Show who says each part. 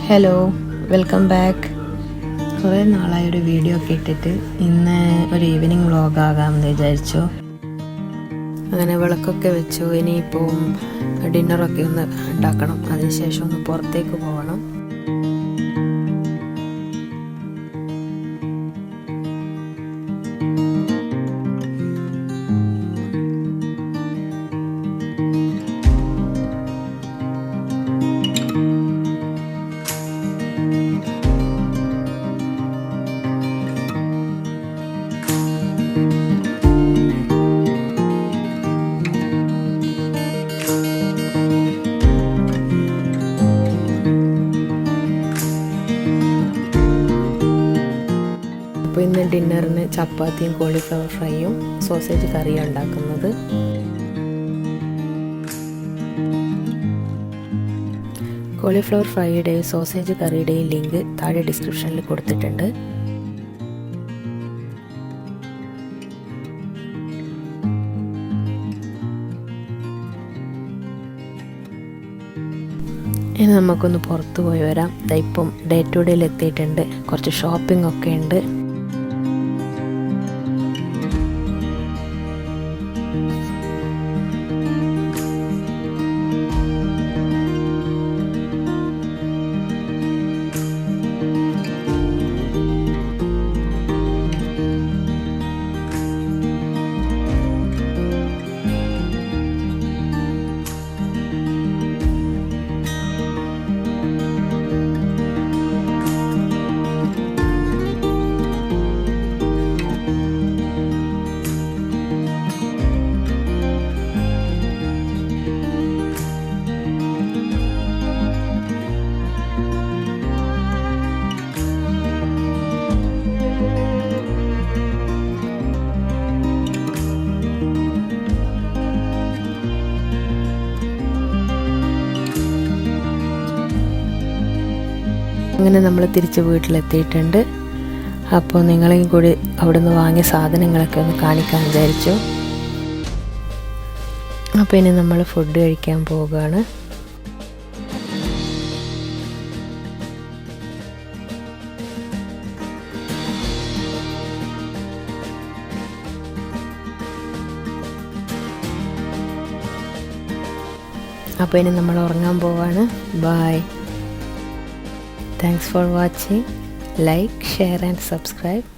Speaker 1: Hello, welcome back. കുറേ നാളായൊരു video ഒക്കെ ഇട്ടിട്ട് ഇന്ന് ഒരു ഈവനിങ് വ്ളോഗാകാമെന്ന് വിചാരിച്ചു. അങ്ങനെ വിളക്കൊക്കെ വെച്ചു. ഇനിയിപ്പോൾ ഡിന്നറൊക്കെ ഒന്ന് ഉണ്ടാക്കണം. അതിനുശേഷം ഒന്ന് പുറത്തേക്ക് പോകണം. അപ്പോൾ ഇന്ന് ഡിന്നറിന് ചപ്പാത്തിയും കോളിഫ്ലവർ ഫ്രൈയും സോസേജ് കറിയും ഉണ്ടാക്കുന്നത്. കോളിഫ്ലവർ ഫ്രൈയുടെയും സോസേജ് കറിയുടെയും ലിങ്ക് താഴെ ഡിസ്ക്രിപ്ഷനിൽ കൊടുത്തിട്ടുണ്ട്. ഇനി നമുക്കൊന്ന് പുറത്ത് പോയി വരാം. ഇപ്പം ഡേ ടു ഡേയിൽ എത്തിയിട്ടുണ്ട്. കുറച്ച് ഷോപ്പിംഗ് ഒക്കെ ഉണ്ട്. അങ്ങനെ നമ്മൾ തിരിച്ച് വീട്ടിലെത്തിയിട്ടുണ്ട്. അപ്പോൾ നിങ്ങളെയും കൂടി അവിടുന്ന് വാങ്ങിയ സാധനങ്ങളൊക്കെ ഒന്ന് കാണിക്കാൻ വിചാരിച്ചു. അപ്പോൾ ഇനി നമ്മൾ ഫുഡ് കഴിക്കാൻ പോവുകയാണ്. അപ്പോൾ ഇനി നമ്മൾ ഉറങ്ങാൻ പോവാണ്. By. Thanks for watching. Like, share and subscribe.